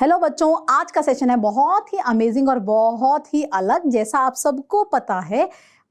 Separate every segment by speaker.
Speaker 1: Hello बच्चों, आज का सेशन है बहुत ही अमेजिंग और बहुत ही अलग। जैसा आप सबको पता है,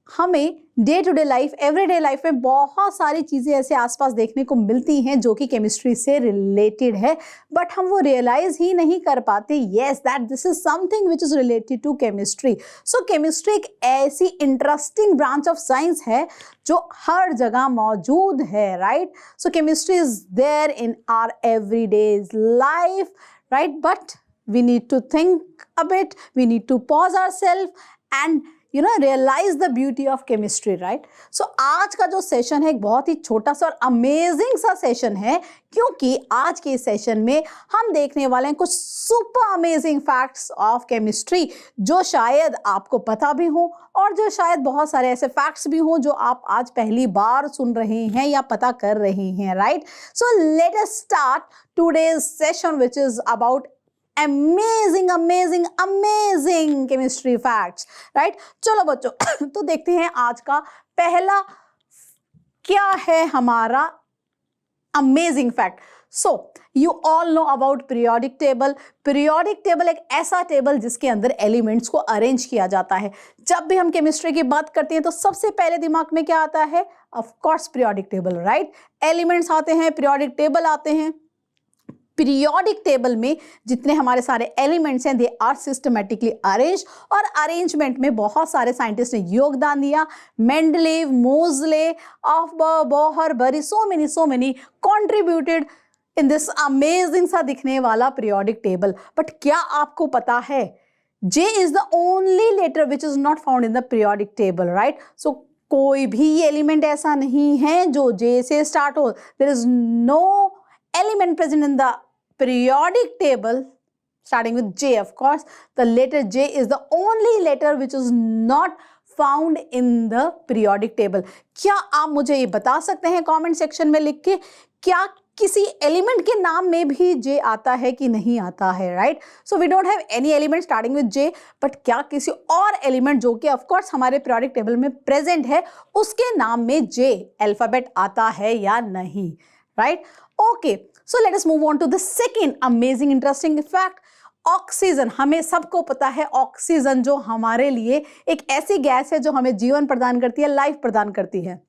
Speaker 1: हमें day to day life, everyday life में बहुत सारी चीज़ें ऐसे आसपास देखने को मिलती हैं जो कि केमिस्ट्री से रिलेटेड है, बट हम वो रियलाइज ही नहीं कर पाते yes that this is something which is related to chemistry. So chemistry एक ऐसी इंटरेस्टिंग ब्रांच ऑफ साइंस है जो हर जगह मौजूद है, right? So chemistry is there in our everyday's life, right? But we need to think a bit, we need to pause ourselves and realize the beauty of chemistry, right? So आज का जो session है एक बहुत ही छोटा सा और amazing सा सेशन है, क्योंकि आज के सेशन में हम देखने वाले हैं कुछ super amazing facts of chemistry जो शायद आपको पता भी हो और जो शायद बहुत सारे ऐसे फैक्ट्स भी हों जो आप आज पहली बार सुन रहे हैं या पता कर रहे हैं, right? So let us start today's session, which is about amazing chemistry facts, right? चलो बच्चों तो देखते हैं आज का पहला क्या है हमारा amazing fact. So you all know about periodic table. Periodic table एक ऐसा टेबल जिसके अंदर एलिमेंट्स को अरेंज किया जाता है। जब भी हम केमिस्ट्री की बात करते हैं तो सबसे पहले दिमाग में क्या आता है? Of course periodic table, right? Elements आते हैं, पीरियोडिक टेबल आते हैं। पीरियोडिक टेबल में जितने हमारे सारे एलिमेंट्स हैं दे आर सिस्टमेटिकली अरेंज, और अरेंजमेंट में बहुत सारे साइंटिस्ट ने योगदान दिया। मेंडलीव, मोजले, ऑफबर्ग, बोहर, बरी, so many contributed in this amazing सा दिखने वाला पीरियोडिक टेबल। बट क्या आपको पता है J is the only letter which is not found in the periodic table, right? So कोई भी एलिमेंट ऐसा नहीं है जो J से स्टार्ट हो। There is no element present in the periodic table starting with J. Of course, the letter J is the only letter which is not found in the periodic table. क्या आप मुझे ये बता सकते हैं comment section में लिख के, क्या किसी एलिमेंट के नाम में भी J आता है कि नहीं आता है, right? So we don't have any element starting with J, but क्या किसी और एलिमेंट जो कि ऑफ कोर्स हमारे पीरियोडिक टेबल में प्रेजेंट है उसके नाम में J अल्फाबेट आता है या नहीं, right? Okay, so let us move on to the second amazing interesting fact. Oxygen, हमें सबको पता है ऑक्सीजन जो हमारे लिए एक ऐसी गैस है जो हमें जीवन प्रदान करती है, लाइफ प्रदान करती है।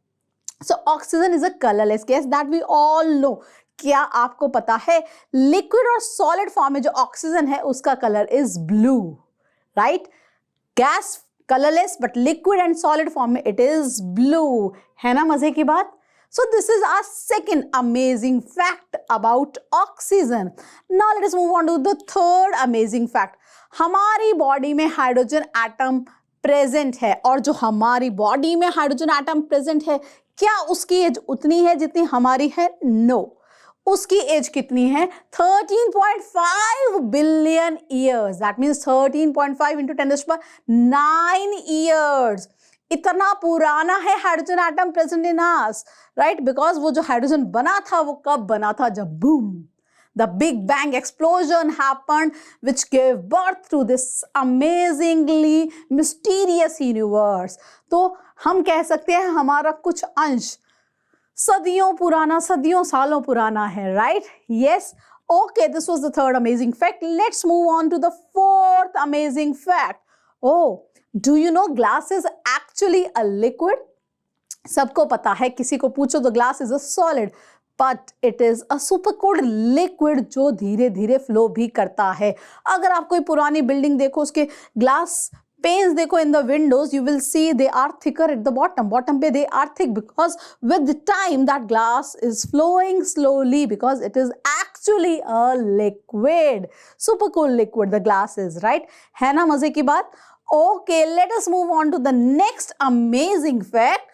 Speaker 1: So oxygen is a colourless gas that we all know. क्या आपको पता है लिक्विड और सॉलिड फॉर्म में जो ऑक्सीजन है उसका colour is blue, right? Gas colourless but liquid and solid form में इट इज ब्लू, है ना मजे की बात? So this is our second amazing fact about oxygen. Now let us move on to the third amazing fact. हमारी body में hydrogen atom present है, और जो हमारी बॉडी में हाइड्रोजन एटम प्रेजेंट है क्या उसकी एज उतनी है जितनी हमारी है? नो। उसकी एज कितनी है? 13.5 billion years. That means 13.5 into 10⁹ years. इतना पुराना है hydrogen atom present in us, right? Because वो जो हाइड्रोजन बना था वो कब बना था? जब boom the big bang explosion happened which give birth to this amazingly mysterious universe. तो हम कह सकते हैं हमारा कुछ अंश सदियों पुराना, सदियों सालों पुराना है, right? Yes. Okay, this was the third amazing fact. Let's move on to the fourth amazing fact. Oh, Do you know glass is actually a liquid? सबको पता है, किसी को पूछो तो glass is a solid, but it is a super cold liquid जो धीरे धीरे फ्लो भी करता है। अगर आप कोई पुरानी बिल्डिंग देखो, उसके ग्लास पेन्स देखो in the windows, you will see they are thicker at the bottom पे they are thick because with the time that glass is flowing slowly because it is actually a liquid, super cool liquid the glass is, right? है ना मजे की बात? Okay, let us move on to the next amazing fact.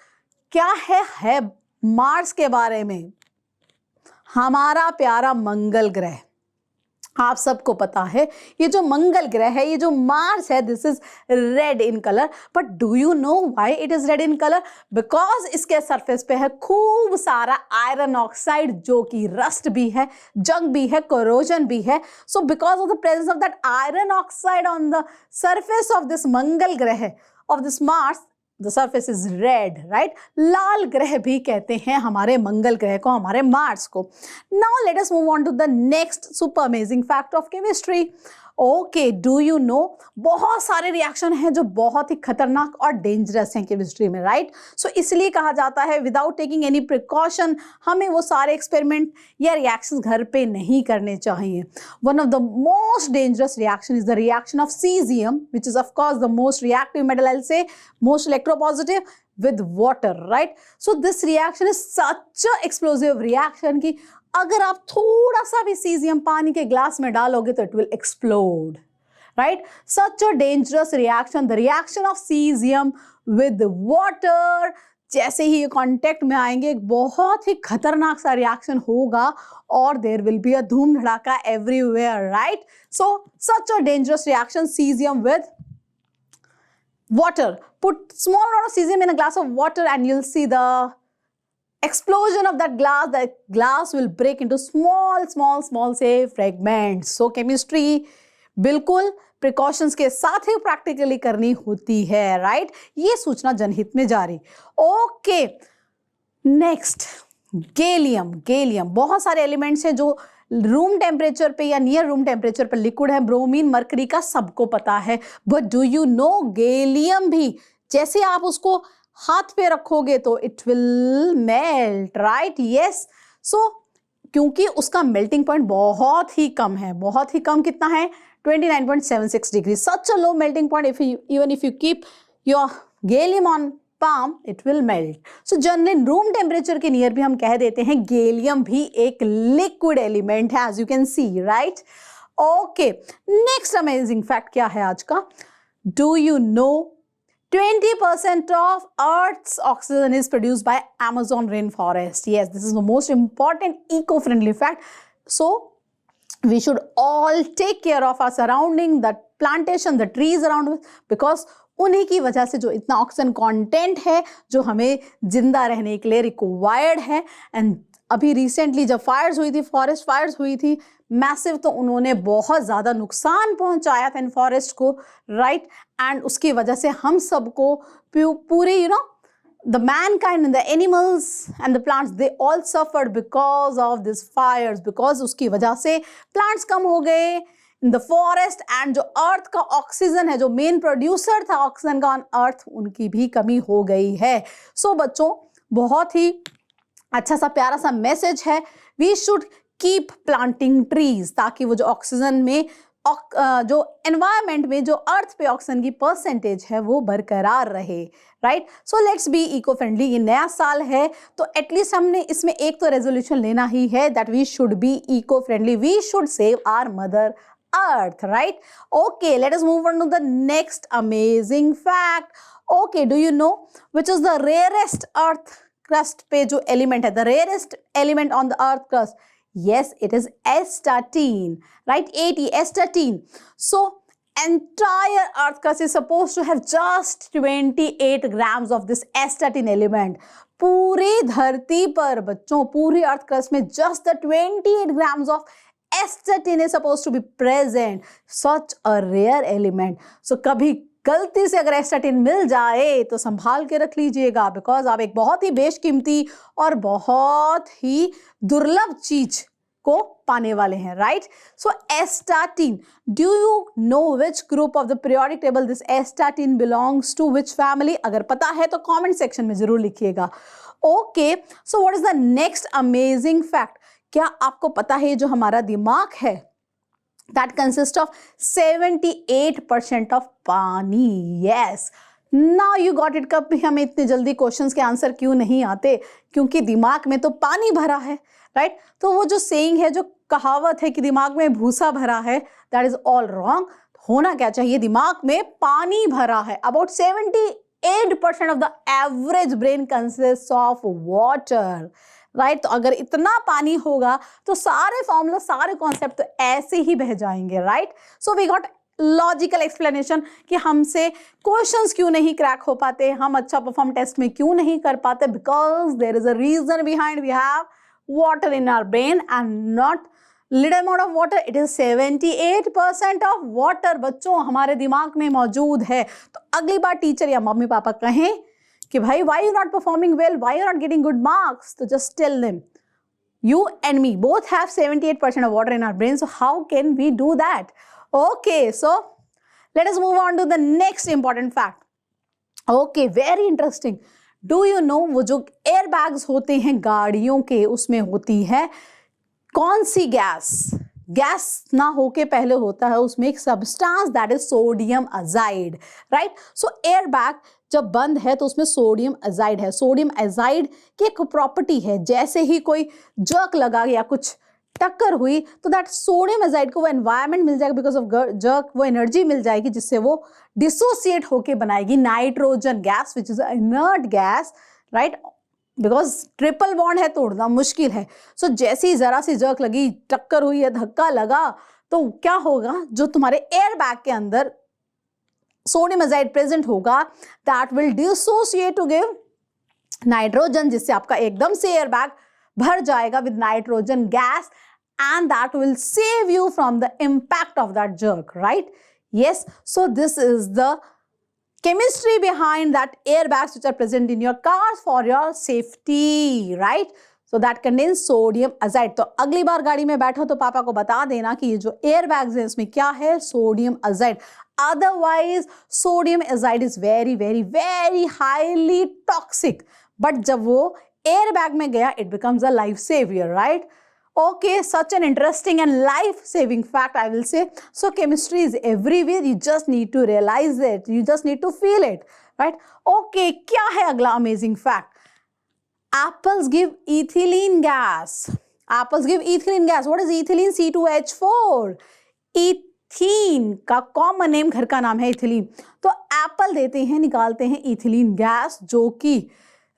Speaker 1: क्या है Mars के बारे में? हमारा प्यारा मंगल ग्रह, आप सबको पता है ये जो मंगल ग्रह है, ये जो मार्स है, this is red in colour. But do you know why it is red in colour? Because इसके सरफेस पे है खूब सारा आयरन ऑक्साइड जो कि रस्ट भी है, जंग भी है, कोरोजन भी है। So because of the presence of that iron oxide on the surface of this Mangal ग्रह, of this Mars, the surface is red, right? लाल ग्रह भी कहते हैं हमारे मंगल ग्रह को, हमारे मार्स को. Now let us move on to the next super amazing fact of chemistry. Okay, do you no, बहुत सारे रिएक्शन हैं जो बहुत ही खतरनाक और डेंजरस हैं केमिस्ट्री में, राइट? सो इसलिए कहा जाता है विदाउट टेकिंग एनी प्रिकॉशन हमें वो सारे एक्सपेरिमेंट या रिएक्शंस घर पे नहीं करने चाहिए. One of the most dangerous reaction is the reaction of caesium, which is of course the most reactive metal, I say most electropositive with water, right? So this reaction is such a explosive reaction कि अगर आप थोड़ा सा भी caesium पानी के glass में डालोगे तो it will explode, right? Such a dangerous reaction, the reaction of cesium with water. जैसे ही ये कांटेक्ट में आएंगे एक बहुत ही खतरनाक सा रिएक्शन होगा और there will be a धूम धड़ाका everywhere, right? So such a dangerous reaction, cesium with water. Put small amount of cesium in a glass of water and you'll see the explosion of that glass. The glass will break into small say fragments. So chemistry बिल्कुल precautions के साथ ही practically करनी होती है, right? ये सूचना जनहित में जारी. Okay, next gallium. गैलियम बहुत सारे एलिमेंट्स हैं जो रूम टेम्परेचर पे या नियर रूम टेम्परेचर पर लिक्विड है. ब्रोमीन, मरकरी का सबको पता है, but do you know gallium भी जैसे आप उसको हाथ पे रखोगे तो it will melt, right? Yes. So क्योंकि उसका मेल्टिंग पॉइंट बहुत ही कम है. बहुत ही कम कितना है? 29.76 degree. Such a low melting point. Even if you keep your gallium on palm, it will melt. So generally room temperature के नियर भी हम कह देते हैं गैलियम भी एक लिक्विड एलिमेंट है, as you can see, right? Okay, next amazing fact क्या है आज का? Do you know 20% of Earth's oxygen is produced by Amazon rainforest? Yes, this is the most important eco-friendly fact. So we should all take care of our surrounding, the plantation, the trees around us, because उन्हीं की वजह से जो इतना oxygen content है जो हमें जिंदा रहने के लिए रिक्वायर्ड है. एंड अभी रिसेंटली जब फायर्स हुई थी, फॉरेस्ट फायर्स हुई थी मैसिव, तो उन्होंने बहुत ज़्यादा नुकसान पहुंचाया था इन फॉरेस्ट को, राइट? एंड उसकी वजह से हम सबको पूरे the mankind and the animals and the plants, they all suffered because of these fires, because उसकी वजह से plants कम हो गए in the forest, and जो अर्थ का ऑक्सीजन है, जो मेन प्रोड्यूसर था ऑक्सीजन का ऑन अर्थ, उनकी भी कमी हो गई है. सो बच्चों बहुत ही अच्छा सा प्यारा सा मैसेज है. We should keep planting trees ताकि वो जो ऑक्सीजन में जो एनवायरमेंट में जो अर्थ पे ऑक्सीजन की परसेंटेज है वो बरकरार रहे, right? So let's be eco friendly. ये नया साल है तो एटलीस्ट हमने इसमें एक तो रेजोल्यूशन लेना ही है that we should be eco friendly. We should save our mother Earth, right? Okay, let us move on to the next amazing fact. Okay, do you know which is the rarest earth crust पे जो element है, the rarest element on the earth crust? Yes, it is astatine, right? astatine. So entire earth crust is supposed to have just 28 grams of this astatine element. पूरी धरती पर बच्चों, पूरी earth crust में just the 28 grams of astatine is supposed to be present. Such a rare element. So कभी गलती से अगर एस्टाटिन मिल जाए तो संभाल के रख लीजिएगा, बिकॉज आप एक बहुत ही बेशकीमती और बहुत ही दुर्लभ चीज को पाने वाले हैं, right? So astatine, do you know which group of the periodic table this astatine belongs to, which family? अगर पता है तो कमेंट सेक्शन में जरूर लिखिएगा. Okay, so what is the next amazing fact? क्या आपको पता है जो हमारा दिमाग है that consists of 78% of पानी? Yes, now you got it. कभी हमें इतने जल्दी क्वेश्चंस के आंसर क्यों नहीं आते? क्योंकि दिमाग में तो पानी भरा है, राइट? तो वो जो सेइंग है, जो कहावत है कि दिमाग में भूसा भरा है, दैट इज ऑल रॉन्ग. होना क्या चाहिए? दिमाग में पानी भरा है. About 78% of the average brain consist of water, right? तो अगर इतना पानी होगा तो सारे फॉर्मूला, सारे कॉन्सेप्ट तो ऐसे ही बह जाएंगे, right? So we got logical explanation कि हमसे क्वेश्चंस क्यों नहीं क्रैक हो पाते, हम अच्छा परफॉर्म टेस्ट में क्यों नहीं कर पाते, because there is a reason behind. We have water in our brain and not little amount of water, it is 78% of water बच्चों हमारे दिमाग में मौजूद है। तो अगली बार टीचर या मम्मी पापा कहें कि भाई why you not performing well, why you not getting good marks, तो just tell them you and me both have 78% of water in our brain, so how can we do that? Okay, so let us move on to the next important fact. Okay, very interesting. Do you know वो जो air bags होते हैं गाड़ियों के, उसमें होती है कौन सी गैस? गैस ना होके पहले होता है उसमें एक substance that is sodium azide, right? So air bag जब बंद है तो उसमें सोडियम अजाइड है। सोडियम अजाइड की एक प्रॉपर्टी है, जैसे ही कोई जर्क लगा या कुछ टक्कर हुई तो दैट सोडियम अजाइड को वो एनवायरनमेंट मिल जाएगा, बिकॉज ऑफ जर्क वो एनर्जी मिल जाएगी जिससे वो डिसोसिएट होके बनाएगी nitrogen gas which is inert gas, right? Because triple bond है, तोड़ना मुश्किल है। सो जैसे ही जरा सी जर्क लगी, टक्कर हुई या धक्का लगा, तो क्या होगा, जो तुम्हारे एयर बैग के अंदर सोडियम अजाइड प्रेजेंट होगा that will dissociate to give nitrogen, जिससे आपका एकदम से एयर बैग भर जाएगा with nitrogen gas and that will save you from the impact of that jerk, right? Yes, so this is the chemistry behind that airbags which are present in your cars for your safety, right? So that contains sodium azide. तो अगली बार गाड़ी में बैठो तो पापा को बता देना कि ये जो airbags है इसमें क्या है, sodium azide. Otherwise sodium azide is very very very highly toxic, but जब वो airbag में गया it becomes a life savior, right? Okay, such an interesting and life-saving fact, I will say. So chemistry is everywhere. You just need to realize it. You just need to feel it, right? Okay, क्या है अगला amazing fact? Apples give ethylene gas. Apples give ethylene gas. What is ethylene? C2H4. ethene का common name, घर का नाम है ethylene. तो Apple देते हैं, निकालते हैं इथिलीन गैस, जो कि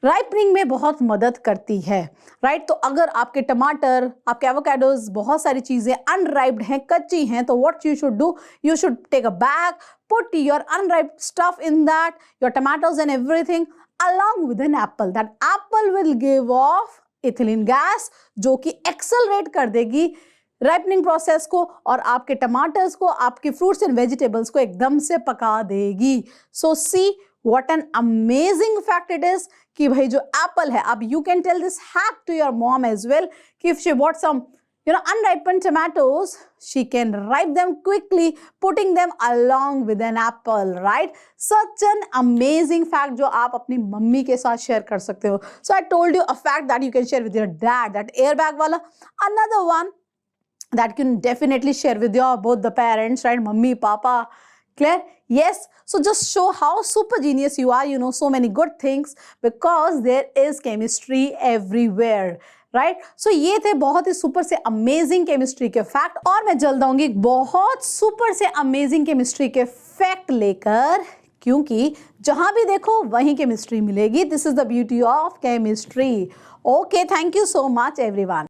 Speaker 1: राइपनिंग में बहुत मदद करती है, राइट? तो अगर आपके टमाटर, आपके एवोकाडोज, बहुत सारी चीजें अनराइप्ड हैं, कच्ची हैं, तो what you should do, you should take a bag, put your unriped stuff in that, your tomatoes and everything along with an apple. That apple will give off ethylene gas, जो कि accelerate कर देगी ripening process को और आपके टमाटर्स को, आपके fruits and vegetables को एकदम से पका देगी। सो सी what an amazing fact it is कि भाई जो एप्पल है, अब you can tell this hack to your mom as well कि if she bought some unripened tomatoes, she can ripe them quickly, putting them along with an apple, right? Such an amazing fact जो आप अपनी mummy के साथ share कर सकते हो। So I told you a fact that you can share with your dad, that airbag वाला। Another one that you can definitely share with your both the parents, right? Mummy, Papa. Clear? Yes. So just show how super genius you are. You know so many good things because there is chemistry everywhere. Right? So ये थे बहुत ही super से amazing chemistry के fact, और मैं जल्द आऊंगी एक बहुत सुपर से अमेजिंग केमिस्ट्री के फैक्ट लेकर, क्योंकि जहां भी देखो वहीं केमिस्ट्री मिलेगी। This is the beauty of chemistry. Okay, thank you so much everyone.